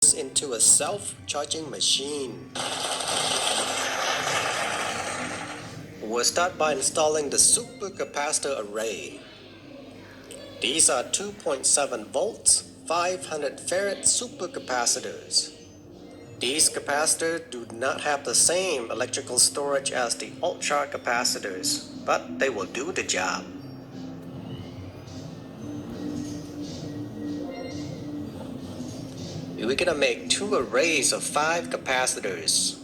into a self-charging machine. We'll start by installing the supercapacitor array. These are 2.7 volts, 500 farad supercapacitors. These capacitors do not have the same electrical storage as the ultra capacitors, but they will do the job. We're gonna make two arrays of 5 capacitors.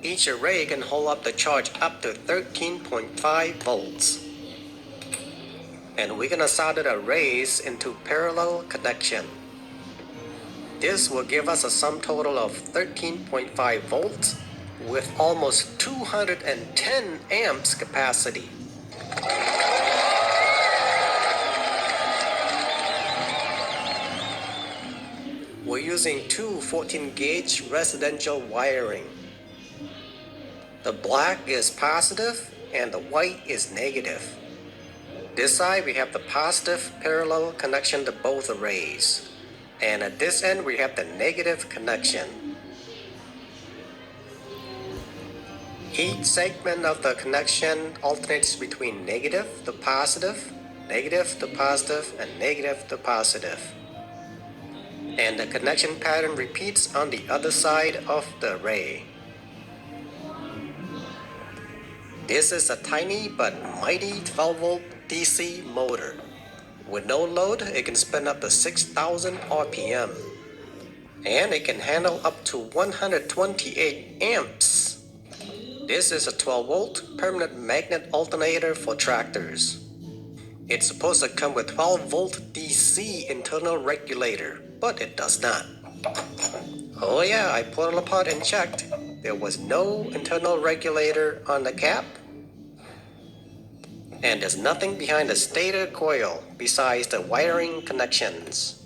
Each array can hold up the charge up to 13.5 volts. And we're gonna solder the arrays into parallel connection. This will give us a sum total of 13.5 volts with almost 210 amps capacity. We're using two 14-gauge residential wiring. The black is positive and the white is negative. This side we have the positive parallel connection to both arrays. And at this end we have the negative connection. Each segment of the connection alternates between negative to positive, negative to positive, and negative to positive. And the connection pattern repeats on the other side of the array. This is a tiny but mighty 12-volt DC motor. With no load, it can spin up to 6,000 RPM. And it can handle up to 128 amps. This is a 12-volt permanent magnet alternator for tractors. It's supposed to come with 12-volt DC internal regulator, but it does not. Oh yeah, I pulled it apart and checked. There was no internal regulator on the cap. And there's nothing behind the stator coil besides the wiring connections.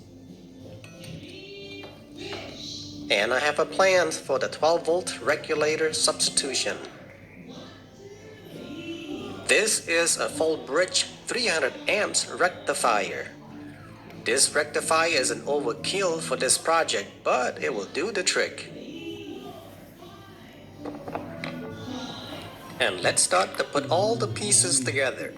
And I have a plan for the 12-volt regulator substitution. This is a full bridge 300 amps rectifier. This rectifier is an overkill for this project, but it will do the trick. And let's start to put all the pieces together.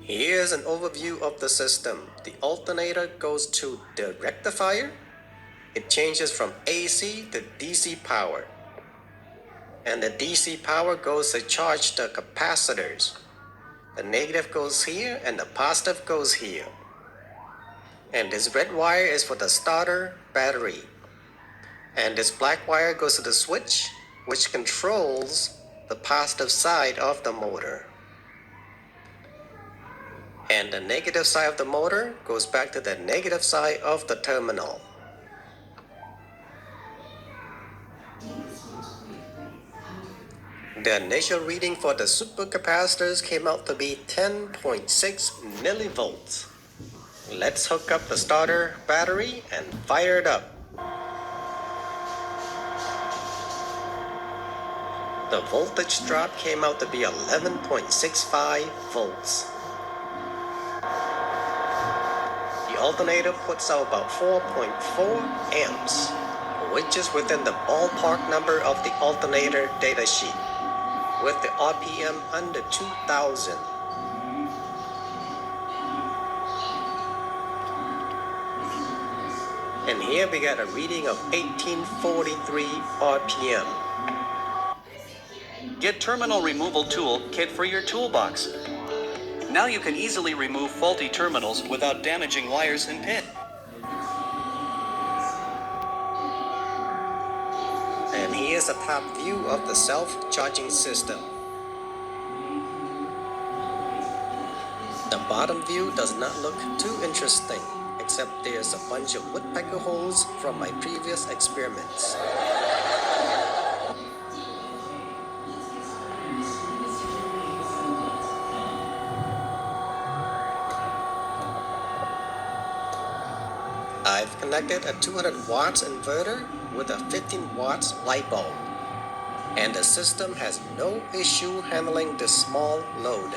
Here's an overview of the system. The alternator goes to the rectifier. It changes from AC to DC power. And the DC power goes to charge the capacitors. The negative goes here and the positive goes here. And this red wire is for the starter battery. And this black wire goes to the switch, which controls the positive side of the motor. And the negative side of the motor goes back to the negative side of the terminal. The initial reading for the supercapacitors came out to be 10.6 millivolts. Let's hook up the starter battery and fire it up. The voltage drop came out to be 11.65 volts. The alternator puts out about 4.4 amps, which is within the ballpark number of the alternator datasheet, with the RPM under 2000. And here we got a reading of 1843 RPM. Get Terminal Removal Tool Kit for your toolbox. Now you can easily remove faulty terminals without damaging wires and pin. And here's a top view of the self-charging system. The bottom view does not look too interesting, except there's a bunch of woodpecker holes from my previous experiments. I've connected a 200 watts inverter with a 15 watts light bulb, and the system has no issue handling this small load.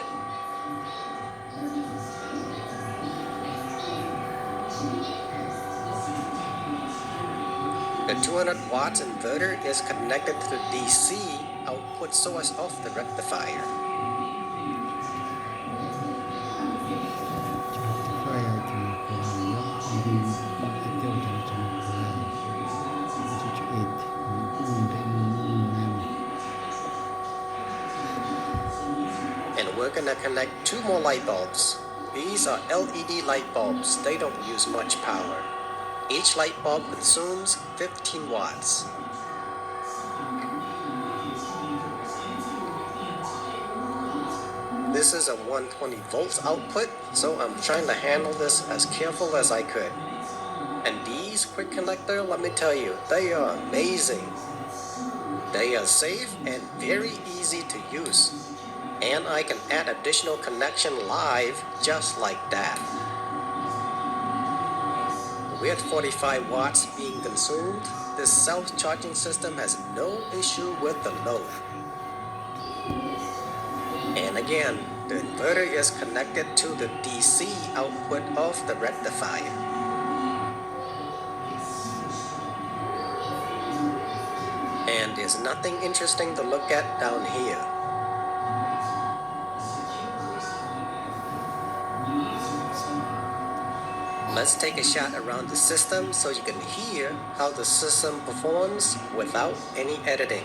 The 200 watts inverter is connected to the DC output source of the rectifier. And we're gonna connect two more light bulbs. These are LED light bulbs. They don't use much power. Each light bulb consumes 15 watts. This is a 120 volts output, so I'm trying to handle this as careful as I could. And these quick connectors, let me tell you, they are amazing. They are safe and very easy to use. And I can add additional connection live just like that. With 45 watts being consumed, this self-charging system has no issue with the load. And again, the inverter is connected to the DC output of the rectifier. And there's nothing interesting to look at down here. Let's take a shot around the system so you can hear how the system performs without any editing.